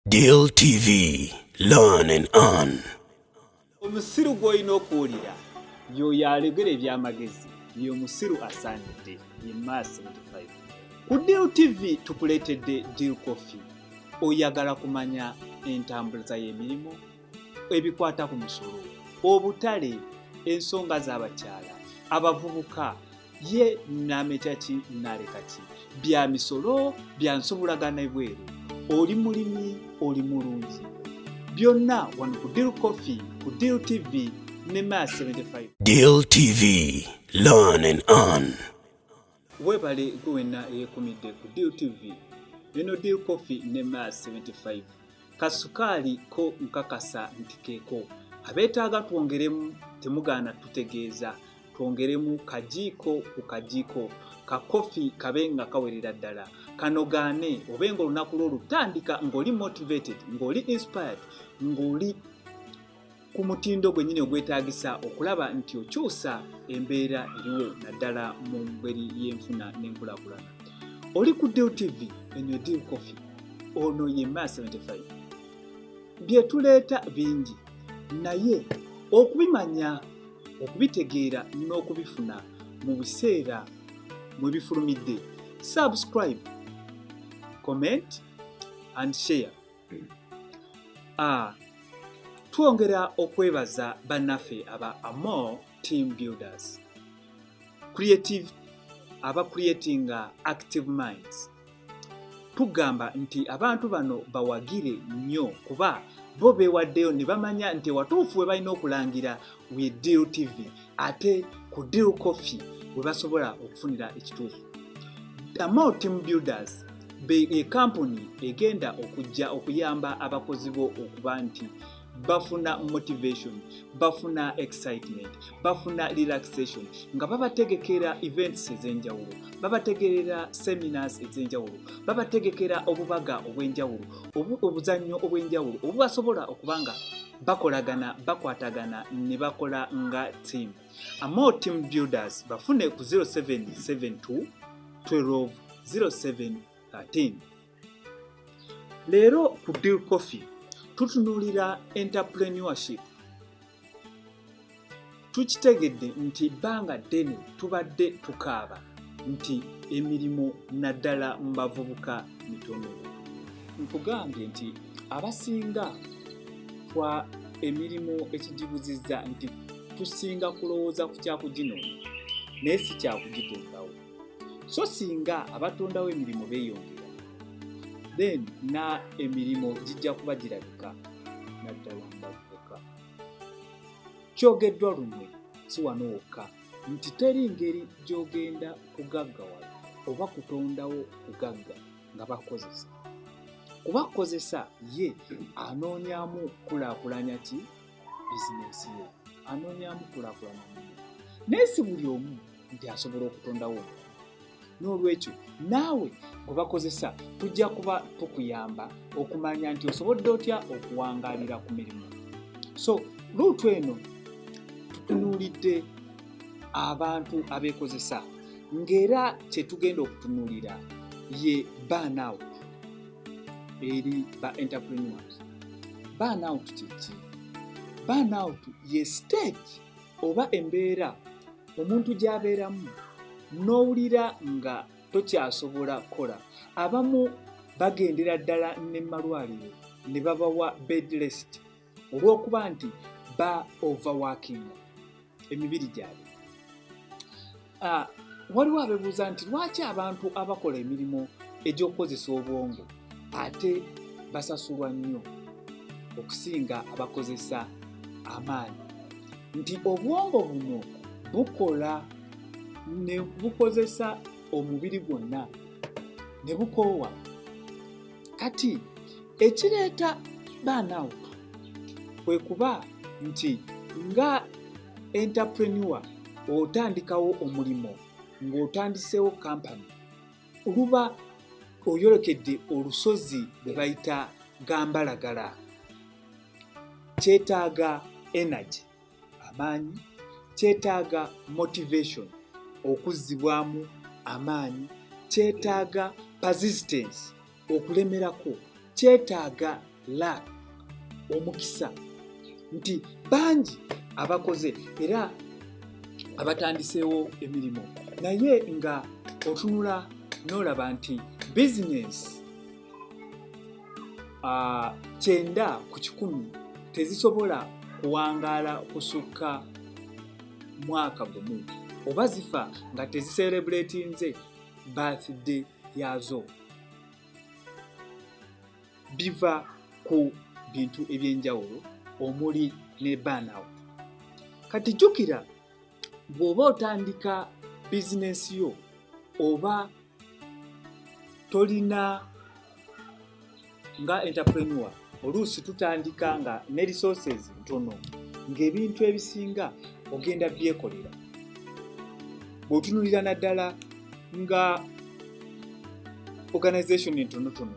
Deal TV, learn and earn. Omusiru gw'olina okuwulira y'oyo alegera eby'amagezi y'omusiru asaanidde ye Mass 75. Ku Deal TV tukuleetedde Deal Coffee. Oyagala kumanya entambuza y'emirimu, ebikwata ku misolo, obutale, ensonga z'abakyala, abavubuka, ye naameta ki naaleka ki, bya misolo, bya nsobulagana ebweru, oli mulimi, oli mulungi. Byonna wano ku Deal Coffee, ku Deal TV ne Mass 75. Deal TV, learn and earn. Webale gwenna eyekumidde ku Deal TV. Bino Deal Coffee ne Mass 75. Kasukaali ko nkakasa ntikeeko. Abeetaaga twongeremu temugaana tutegeeza. Twongeremu kajiiko ku kajiiko. Ka coffee kabenga kawerera ddala. Kanogaane obenga olunaku lw'olutandika ng'oli motivated, ng'oli inspired, ng'oli ku mutindo gwennyini ogwetaagisa okulaba nti okyusa embeera eriwo naddala mu ngeri y'enfuna n'enkulaakulana. Oli ku Deal TV, eno Deal Coffee, ono ye Mass 75. Bye tuleeta bingi, naye okubimanya, okubitegeera n'okubifuna mu biseera mwe bifulumidde. Subscribe, comment and share. Twongera okwebaza bannaffe aba Amor Team Builders. Creating active minds. Tugamba nti abantu bano bawagire nnyo kuba bo beewaddeyo ne bamanya nti watuufu we balina okulangira we Deal TV ate ku Deal Coffee we basobola okufunira ekituufu. Amor Team Builders be company egenda okujja okuyamba abakozi bo okuba nti bafuna motivation, bafuna excitement, bafuna relaxation, nga babategekera events ez'enjawulo, babategerera seminars ez'enjawulo, babategekera obubaga obw'enjawulo, obuzannyo obw'enjawulo obubasobola okubanga bakolagana, bakwatagana ne bakola nga team. Amor Team Builders bafune ku 0772 12 0713. Leero ku Deal Coffee tutunuulira entrepreneurship. Tukitegedde nti bbanga ddene tubadde tukaaba nti emirimu naddala mu bavubuka mitono. Nkugambye nti abasinga kwa emirimu ekigibuzizza nti tusinga kulowooza ku kyakuginoonya naye si kyakugitondawo. So singa abatondawo emirimu beeyongera, then na emirimu gijja kuba girabika naddala mu bavubuka. Kyogeddwa lumwe si wano wokka nti teri ngeri gy'ogenda kugaggawala oba kutondawo kugagga nga bakozesa. Kubakozesa ye anoonyamu kulaakulanya ki bizinesi ye, anoonyamu kulaakulanya munne. Naye si buli omu nti asobola okutondawo. N'olwekyo naawe gwe bakozesa tujja kuba tukuyamba okumanya nti osobodde otya okuwangaalira ku mirimu. So luutu eno tutunuulidde abantu abeekozesa, ng'era kye tugenda okutunuulira ye burnout eri ba entrepreneurs. Burnout kiki? Burnout ye stage oba embeera omuntu gy'abeeramu n'owulira nga tokyasobola kukola. Abamu bagendera ddala ne malwaliro ne babawa bed rest olw'okuba nti ba overworking emibiri gyabwe. Waliwo abeebuuza nti lwaki abantu abakola emirimu egy'okukozesa obwongo ate basasulwa nnyo okusinga abakozesa amaanyi? Nti obwongo buno bukola ne bukozesa omubiri gwonna ne bukoowa. Kati ekireeta burnout kwe kuba nti nga entrepreneur otandikawo omulimu ng'otandiseewo kampani, oluba oyolekedde olusozi lwe bayita gambalagala. Kyetaaga energy, amaanyi, kyetaaga motivation, okuzzibwamu amaanyi, kyetaaga persistence, okulemerako, kyetaaga luck, omukisa, nti bangi abakoze era abatandiseewo emirimu, naye nga otunula n'olaba nti bizinesi 9 tezisobola kuwangaala kusukka mwaka gumu, oba zifa nga teziserebratinze birthday yazo. Biva ku bintu ebyenjawulo omuli ne burnout. Kati jjukira, bw'oba otandika bizinesi yo oba tolina nga entrepreneur, oluusi tutandika nga ne resources ntono, ng'ebintu ebisinga ogenda byekolera. Bw'otunulira naddala nga organization entonotono,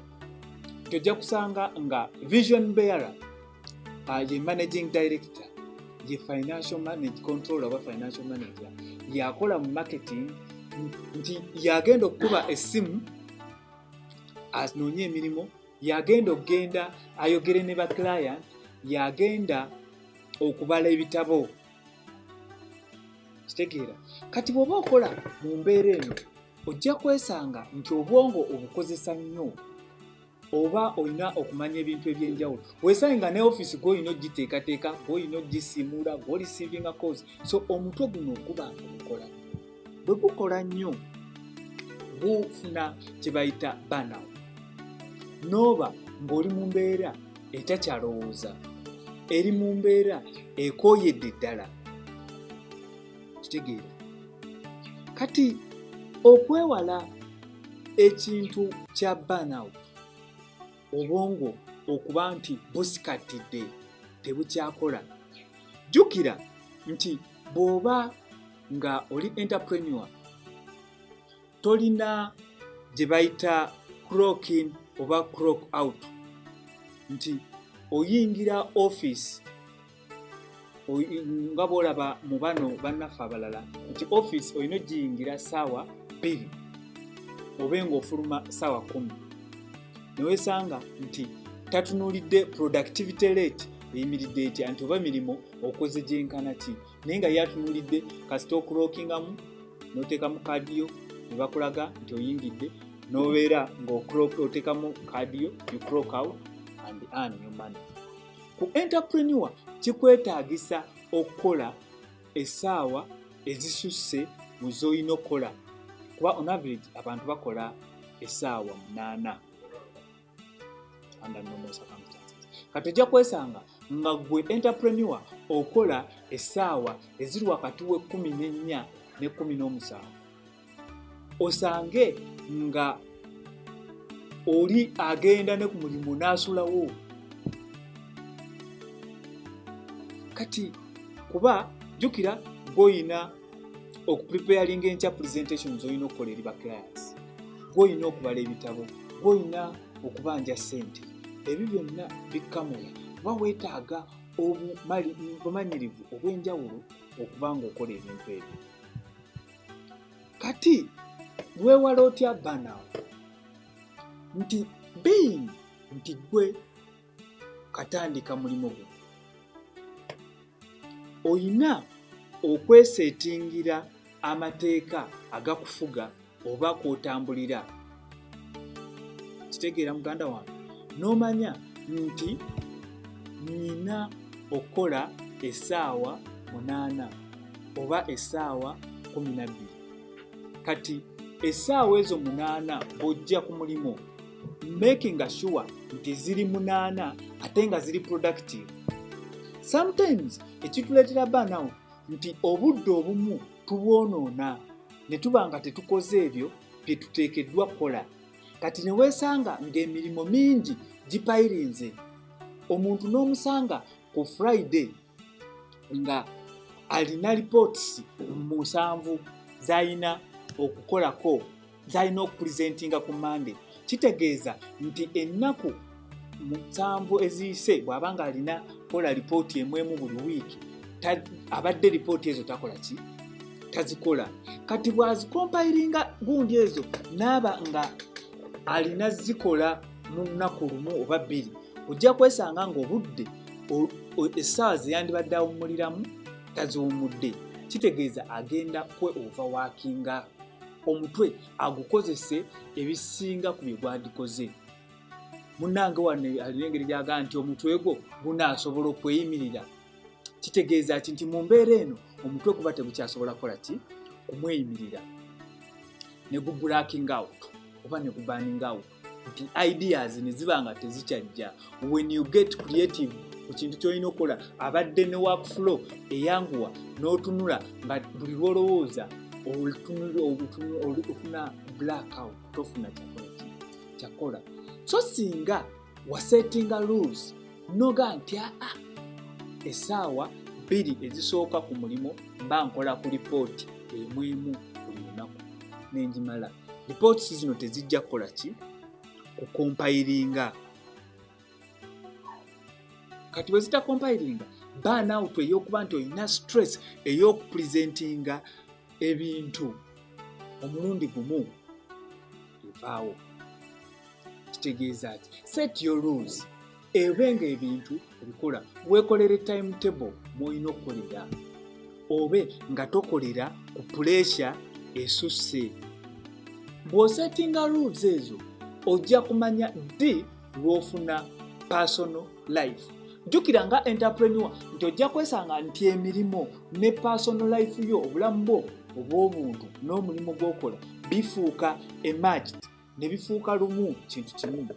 tojja kusanga nga vision bearer, ye managing director, ye financial controller oba financial manager, yakola mu marketing, nti yagenda okukuba essimu anoonye emirimu, yagenda ayogere ne ba client, yagenda okubala ebitabo. Kitegeera, kati bw'oba okola mu mbeera eno ojja kwesanga nti obwongo obukozesa nnyo, oba olina okumanya ebintu ebyenjawulo. Weesange nga ne office gw'olina ogiteekateeka, gw'olina ogisiimuula, gw'oreceiving calls. So omutwe guno guba gukola nnyo. Bwe gukola nnyo bufuna kye bayita burnout. N'oba ng'oli mu mbeera etakyalowooza, eri mu mbeera ekooyedde ddala. Kitegeera. Kati okwewala ekintu kya burnout, obwongo okuba nti busikatidde tebukyakola, jjukira nti bw'oba nga oli entrepreneur tolina gye bayita clock in oba clock out, nti oyingira office nga bw'olaba mu bano bannaffe abalala nti office olina ogiyingira ssaawa 2 oba ng'ofuluma ssaawa 10. Neweesanga nti tatunuulidde productivity rate eyimiridde etya, nti oba mirimu okoze gyenkana ki, naye nga yatunuulidde kasita okulookingamu n'oteekamu kaadi yo ne bakulaga nti oyingidde, n'obeera ng'oteekamu kaadi yo, you clock out and earn your money. Ku entrepreneur kikwetaagisa okukola essaawa ezisusse mu z'olina okukola, kuba on average abantu bakola essaawa 8 under normal circumstances. Kati ojja kwesanga nga gwe entrepreneur okola essaawa eziri wakati we 14 ne 17, osange nga oli agenda ne ku mulimu n'asulawo. Kati kuba jjukira gw'olina okupreparinga enkya presentations olina okukola eri ba clients, gw'olina okubala ebitabo, gw'olina okubanja ssente. Ebyo byonna bikkamula kuba weetaaga obumanyirivu obw'enjawulo okuba ng'okola ebintu ebyo. Kati weewala otya burnout? Nti being nti gwe katandika mulimu gwo, oyina okweseetingira amateeka agakufuga oba kw'otambulira. Kitegeera muganda wange, n'omanya nti nina okukola essaawa 8 oba essaawa 12. Kati essaawa ezo 8 bw'ojja ku mulimu, making sure nti ziri 8 ate nga ziri productive. Sometimes ekituleetera burnout nti obudde obumu tubwonoona ne tuba nga tetukoze ebyo bye tuteekeddwa kukola. Kati ne weesanga ng'emirimu mingi gipayirinze, omuntu n'omusanga ku Friday nga alina reports 7 z'alina okukolako, z'alina okupresentinga ku Monday. Kitegeeza nti ennaku 7 eziyise bw'aba nga alina kola ripooti emu buli wiiki, abadde ripooti ezo takola ki? Tazikola. Kati bw'azikompayiringa gundi ezo n'aba nga alina zikola mu nnaku lumu oba 2, ojja kwesanga ng'obudde essaawa ze yandibadde awummuliramu taziwummudde. Kitegeeza agenda overworkinga, omutwe agukozese ebisinga ku bye gwandikoze. Munnange wanne alina engeri gy'agaa nti omutwe gwo gunaasobola okweyimirira. Kitegeeza nti mu mbeera eno omutwe guba tegukyasobola kukola ki? Kumweyimirira. Ne gubulaaking out oba ne guburning out. Nti ideas ne ziba nga tezikyajja. When you get creative ku kintu ky'olina okukola, abadde ne workflow eyanguwa n'otunula nga buli lw'olowooza ofuna blackout, tofuna kyakola. So singa wasettinga rules noga nti essaawa 2 ezisooka ku mulimo mba nkola ku lipooti emu buli lunaku n'engimala. Reports zino tezijja kukola ki? Kukompilinga. Kati bwe zitakompilinga, burnout ey'okuba nti olina stress ey'okupresentinga ebintu omulundi gumu evaawo. Kitegeeza ki? Set your rules. Ebenga ebintu ebikola, weekolere timetable mw'olina okukolera, obe nga tokolera ku pressure esusse. Bw'osettinga rules ezo ojja kumanya ddi lw'ofuna personal life. Jjukira nga entrepreneur nti ojja kwesanga nti emirimu ne personal life yo, obulamu bwo obw'obuntu n'omulimu gw'okola bifuuka emerged, ne bifuuka lumu kintu kimu.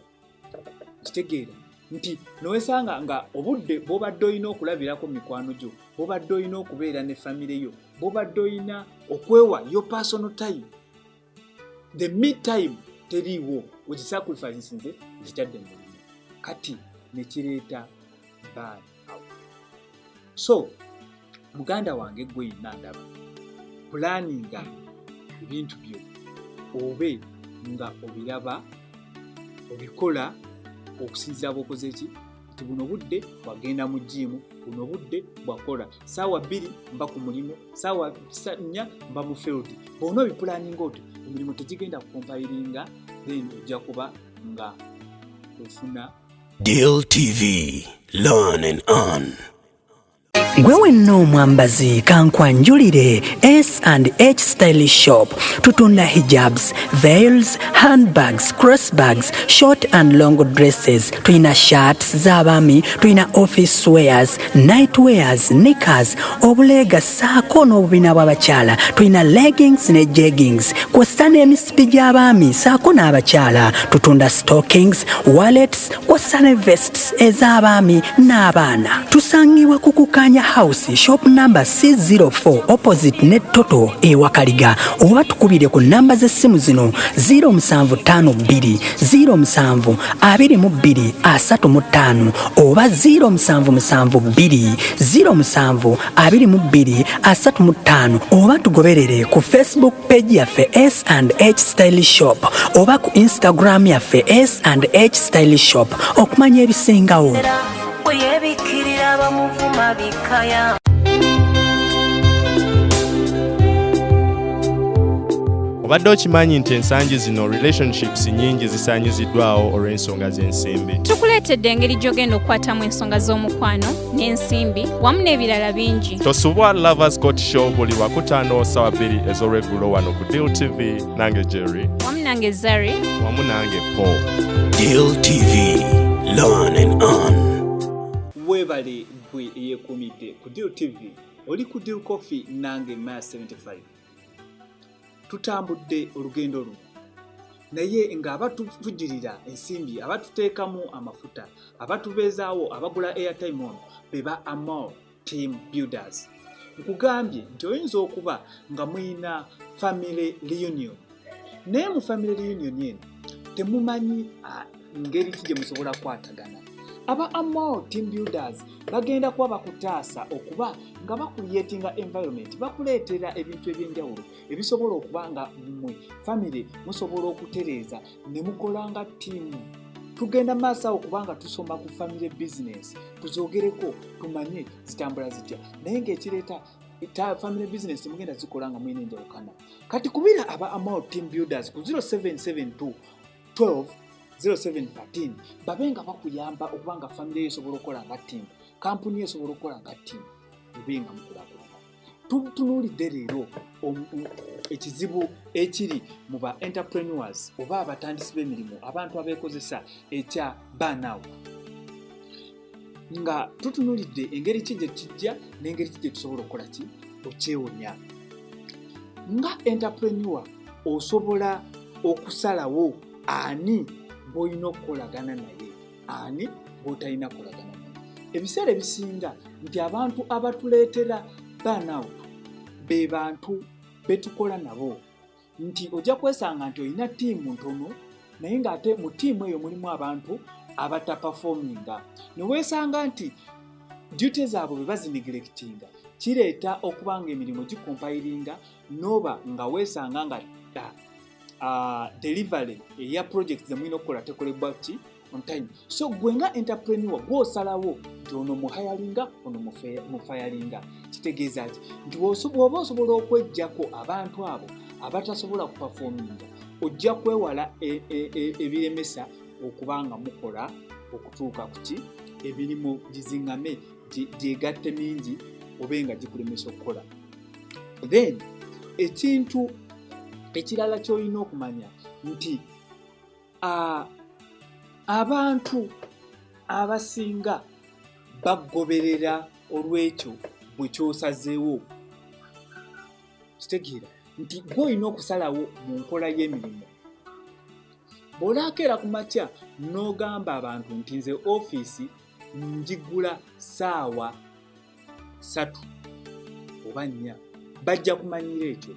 Kitegeera nti nowesanga nga obudde bw'obadde olina okulabirako mikwano gyo, bw'obadde olina okubeera ne famire yo, bw'obadde olina okwewa your personal time, the me time teriiwo, ogisacrifice nze zitadde mu mulimu. Kati ne kireeta burn out. So muganda wange gwe yina ndaba, planinga ebintu byo obe nga obiraba obikola okusinziira bw'okoze ki? Nti buno budde bwagenda mu jimu, buno budde bwakola, saawa 2 mba ku mulimu, saawa 4 mba mu field. Bw'ona obipulaninga otyo emirimu tegigenda kukompilinga, then ojja kuba nga ofuna. Deal TV, learn and earn. Gwe wenna omwambazi kankwanjulire S&H Style Shop. Tutunda hijabs, veils, handbags, crossbags, short and long dresses. Tuina shirts z'abaami, tuina office wears, night wears, knickers, obulega saako n'obubina bw'abakyala. Tuina leggings ne jeggings, kw'ossa n'emisipi gy'abaami saako n'abakyala. Tutunda stockings, wallets, kw'ossa ne vests ez'abaami n'abaana. Tusangibwa ku Kukanya House, shop number C04 opposite Net Toto Ewakaliga. Oba tukubire ku namba z'essimu zino 0752 07 22 35 oba 0772 07 22 35 oba tugoberere ku Facebook page yaffe S&H Style Shop oba ku Instagram yaffe S&H Style Shop okumanya ebisingawo. Obadde okimanyi nti ensangi zino relationships nyingi zisaanyiziddwawo olw'ensonga z'ensimbi. Tukuleetedde engeri gy'ogenda okukwatamu ensonga z'omukwano n'ensimbi wamu n'ebirala bingi. Tosubwa Lovers Court Show buli Wakutaano ssaawa 2 ez'olweggulo wano ku Deal TV, nange Jerry wamu nange Zari wamu nange Paul. Deal TV, learn and earn. Weebale gwe eyeekumidde ku Deal TV, oli ku Deal Coffee nange Maya 75. Tutambudde olugendo luno naye nga abatuvujirira ensimbi, abatuteekamu amafuta, abatubeezaawo, abagula airtime ono beba Amor Team Builders. Nkugambye nti oyinza okuba nga muyina family reunion, naye mu family reunion eno temumanyi ngeri ki gye musobola kwatagana. Aba Amor Team Builders bagenda kuba bakutaasa okuba nga bakuliyetinga environment, bakuleetera ebintu eby'enjawulo ebisobola okuba nga mmwe family musobola okutereeza ne mukola nga ttiimu. Tugenda maaso awo kubanga tusoma ku family business, tuzoogereko tumanye zitambula zitya, naye ng'ekireeta family business mugenda zikola nga mwine enjawukana. Kati kubira aba Amor Team Builders ku 0772 12 0713 babe nga bakuyamba okuba nga famire yo esobola okukola nga ttiimu, kampuni yo esobola okukola nga ttiimu, ebe nga mukulaakulana. Tutunuulidde leero ekizibu ekiri mu ba entrepreneurs oba abatandisi b'emirimu, abantu abeekozesa ekya burnout, nga tutunuulidde engeri ki gye kijja n'engeri ki gye tusobola okukola ki okyewonya. Nga entrepreneur osobola okusalawo ani bw'olina okukolagana naye, ani bw'otalina kukolagana naye. Ebiseera ebisinga nti abantu abatuleetera burnout be bantu betukola nabo, nti ojja kwesanga nti olina ttiimu ntono naye ng'ate mu ttiimu eyo mulimu abantu abataperforminga, ne weesanga nti duty zaabwe bwe bazineglectinga kireeta okuba nga emirimu gikompiringa n'oba nga weesanga nga delivery eya project ze mulina okukola tekolebwa ki on time. So gwe nga entrepreneur gw'osalawo nti ono muhayalinga ono mufayalinga, kitegeeza ki nti bw'oba osobola okweggyako abantu abo abatasobola kuperforminga, ojja kwewala ebiremesa okuba nga mukola okutuuka ku ki emirimu giziŋŋame gyegatte mingi obe nga gikulemesa okukola. Then ekintu ekirala ky'olina okumanya nti abantu abasinga bagoberera olw'ekyo bwe kyosazeewo. Kitegeera nti gw'olina okusalawo mu nkola y'emirimu. Bw'olaakeera ku makya n'ogamba abantu nti nze ofiisi njigula ssaawa 3 oba 4, bajja kumanyira ekyo.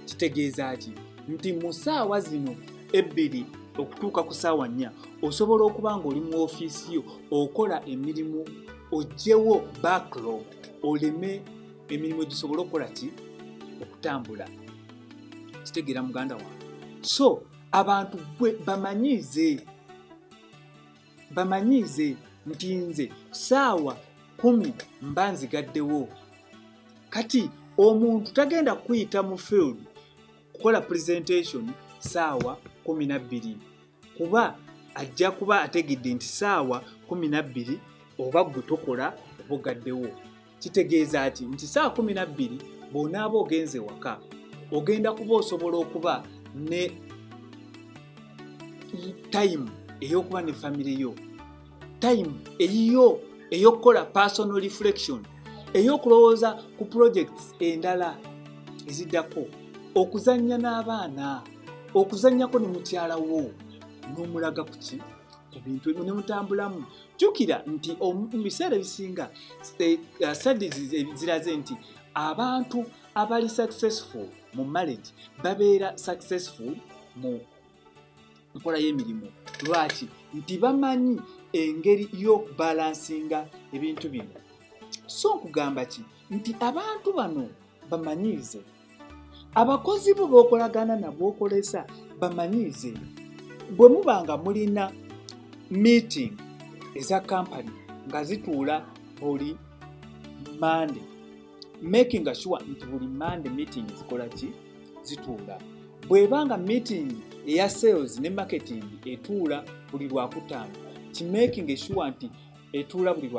Kitegeeza ki nti mu ssaawa zino 2 okutuuka ku ssaawa 4 osobola okuba nga oli mu ofiisi yo okola emirimu, oggyewo backlog, oleme emirimu gisobole okukola ki okutambula. Kitegeera muganda wange. So abantu bamanyiize nti nze ssaawa 10 mba nzigaddewo. Kati omuntu tagenda kuyita mu field kukola presentation ssaawa 12 kuba ajja kuba ategedde nti ssaawa 12 oba gwe tokola obugaddewo. Kitegeeza ki nti ssaawa 12 bw'onaaba ogenze waka ogenda kuba osobola okuba ne time ey'okuba ne family yo, time ey'okukola personal reflection, ey'okulowooza ku projects endala eziddako, okuzannya n'abaana, okuzannyako ne mukyala wo n'omulaga ku ki ku bintu ebyo ne mutambulamu. Jjukira nti mu biseera ebisinga studies ziraze nti abantu abali successful mu marriage babeera successful mu nkola y'emirimu. Lwaki? Nti bamanyi engeri y'okubalansinga ebintu bino. So nkugamba ki nti abantu bano bamanyiize, abakozi bo b'okolagana nabo okolesa bamanyiize. Bwe muba nga mulina meeting eza company nga zituula buli Monday, making sure nti buli Monday meeting zikola ki zituula. Bw'ebanga meeting eya sales ne marketing etuula buli Lwakutaano, making sure nti etuula buli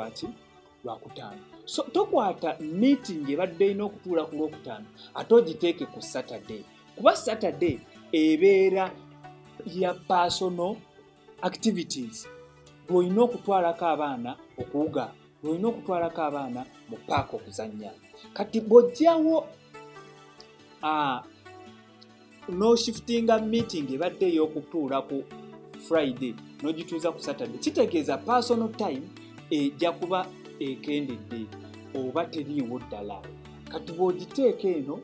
Lwakutaano. So tokwata meeting ebadde ina okutuula ku Lwokutaano ate ogiteeke ku Saturday, kuba Saturday ebeera ya personal activities. Bw'olina okutwalako abaana okuwuga, bw'olina okutwalako abaana mu paaka okuzannya. Kati bw'ojjawo no shiftinga meeting ebadde ey'okutuula ku Friday n'ogituuza ku Saturday, kitegeeza personal time ejja kuba ekendedde oba teriiwo ddala. Kati bw'ogiteeka eno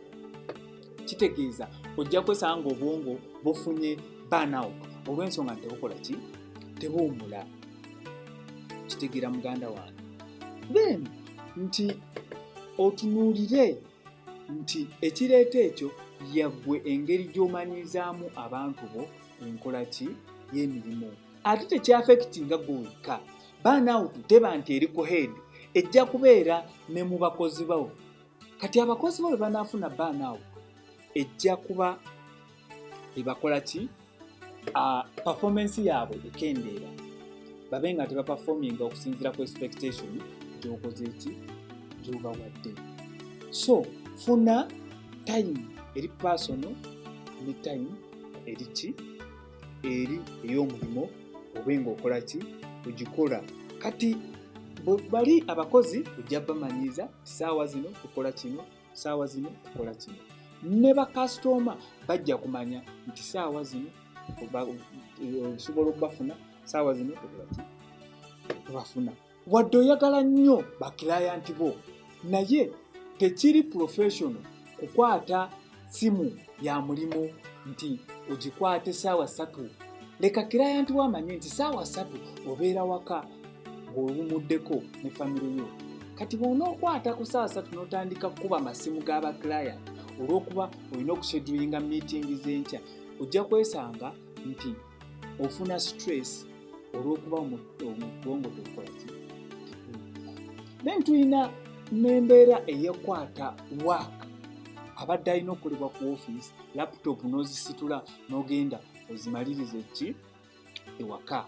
kitegeeza ojja kwesanga obwongo bufunye burnout olw'ensonga nti tebukola ki tebuwumula. Kitegeera muganda wange. Then nti otunuulire nti ekireeta ekyo yaggwe engeri gy'omanyizaamu abantu bo enkola ki y'emirimu. Ate tekyafekitinga gwe wekka. Burnout teba nti eri ku head, ejja kubeera ne mu bakozi bawo. Kati abakozi bawe banaafuna burnout ejja kuba ebakola ki performance yaabwe ekendeera babe nga tebaperforminga okusinziira ku expectation gy'okoze eki gy'obawadde. So funa time eri personal ne time eri ki eri ey'omulimu obenga okola ki ogikola. Kati bali abakozi ojja bamanyiza saawa zino tukola kino, saawa zino tukola kino. Ne bakasitoma bajja kumanya nti saawa zino osobola okubafuna, saawa zino tubafuna. Wadde oyagala nnyo baklayant bo, naye tekiri professional kukwata simu ya mulimu nti ogikwate saawa 3. Leka client wamanye nti saawa 3 obeera waka ng'owumuddeko ne famire yo. Kati bw'onookwata ku saawa 3 n'otandika kukuba amasimu g'aba client olw'okuba olina okuschedulinga meeting z'enkya, ojja kwesanga nti ofuna stress olw'okuba omubwongo tokola ki. Then tulina n'embeera eyekwata work abadde alina okukolebwa ku office, laptop n'ozisitula n'ogenda ozimalirize ki ewaka.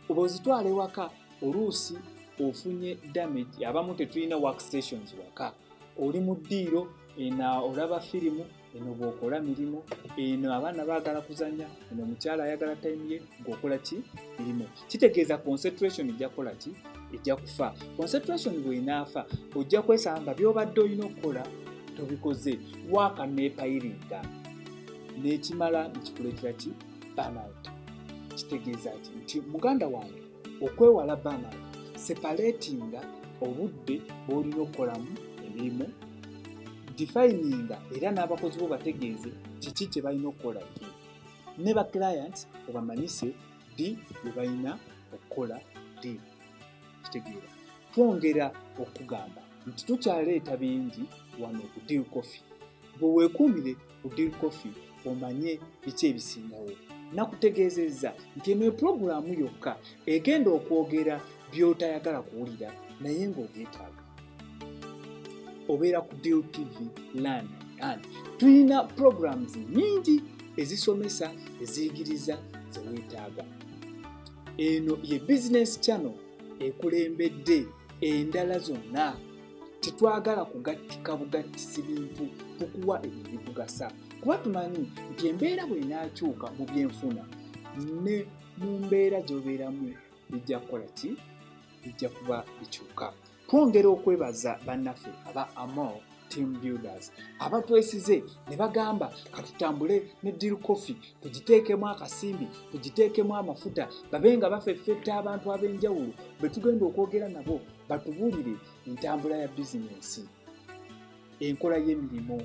Oba ozitwala ewaka oluusi ofunye damage. Abamu tetulina workstations waka, oli mu ddiiro eno olaba firimu, eno bw'okola mirimu, eno abaana baagala kuzanya, eno omukyala ayagala time ye ng'okola ki mirimu. Kitegeeza concentration ejja kukola ki ejja kufa. Concentration bw'enaafa ojja kwesanga by'obadde olina okukola tobikoze, waaka neepayiringa n'ekimala nekikuleetera ki burnout. Kitegeeza ki nti muganda wange okwewala burnout, separatinga obudde bw'olina okukolamu emirimu, defininga era n'abakozi bo bategeeze kiki kye balina okukola ddi, ne ba clients obamanyise ddi bwe balina okukola ddi. Kitegeera twongera okugamba nti tukyaleeta bingi wano ku Deal Coffee. Bwe weekuumire ku Deal Coffee omanye biki ebisingawo. Nakutegeezezza nti eno puroguramu yokka egenda okwogera by'otayagala kuwulira naye ng'obyetaaga. Obeera ku Deal TV Learn and tulina programs nyingi ezisomesa, eziyigiriza, ze weetaaga. Eno ye business channel ekulembedde endala zonna. Tetwagala kugattika bugattisi bintu, tukuwa ebyo bikugasa. Kuba tumanyi nti embeera bw'enaakyuka mu byenfuna ne mu mbeera gy'obeeramu bijja kukola ki? Bijja kuba bikyuka. Twongera okwebaza bannaffe aba Amor Team Builders abatwesize ne bagamba katutambule ne Deal Coffee, tugiteekemu akasimbi, tugiteekemu amafuta, babe nga bafeffetta abantu ab'enjawulo be tugenda okwogera nabo batubuulire entambula ya bizinensi, enkola y'emirimu.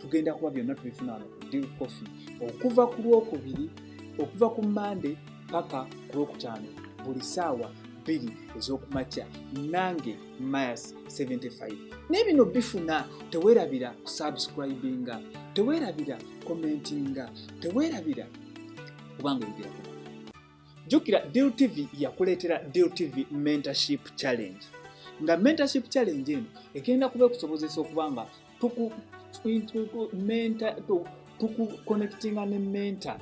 Tugenda kuba byonna tubifuna wano ku Deal Coffee okuva ku Lwokubiri, okuva ku Monday paka ku Lwokutaano buli ssaawa 2 ez'okumakya. Nange Myers 75. N'ebino bifuna teweerabira kusubscribinga, teweerabira commentinga, teweerabira kubanga oyogera ku. Jjukira Deal TV yakuleetera Deal TV Mentorship Challenge. Nga Mentorship Challenge eno egenda kuba ekusobozesa okuba nga tukuconnectinga ne mentor,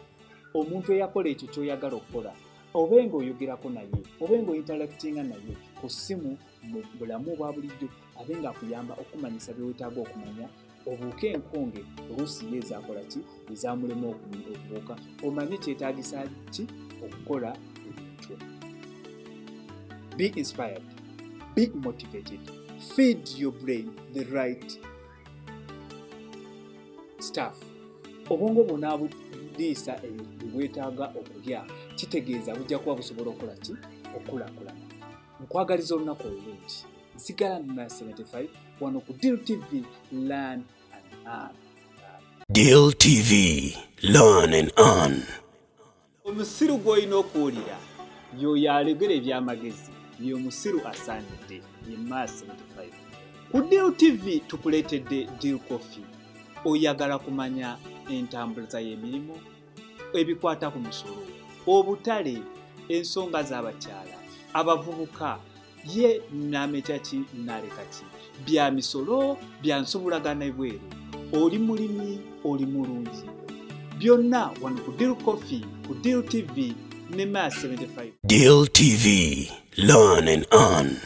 omuntu eyakola ekyo ky'oyagala okukola, obe ng'oyogerako naye, obe ng'ointeractinga naye ku ssimu mu bulamu obwa bulijjo, abe ng'akuyamba okumanyisa by'oyetaaga okumanya, obuuke enkonge oluusi ye ezaakola ki ezaamulema okubuuka, omanye kyetaagisa ki okukola ebintu. Be inspired, be motivated, feed your brain the right stuff. Obwongo bw'onaabuliisa ebwetaaga okulya, kitegeeza bujja kuba busobola okukola ki okukulaakulana. Nkwagaliza olunaku olulungi. Nsigala na 75 wano ku Deal TV Learn and Earn. Deal TV Learn and Earn. Omusiru gw'olina okuwulira y'oyo alegera eby'amagezi, y'omusiru asaanidde, ye Myers 75. Ku Deal TV tukuleetedde Deal Coffee. Oyagala kumanya entambuza y'emirimu, ebikwata ku misolo, obutale, ensonga z'abakyala, abavubuka, ye naamekya ki naaleka ki, bya misolo, bya nsobulagana ebweru, oli mulimi, oli mulunzi, byonna wano ku Deal Coffee ku Deal TV ne Mass 75. Deal TV, learn and earn.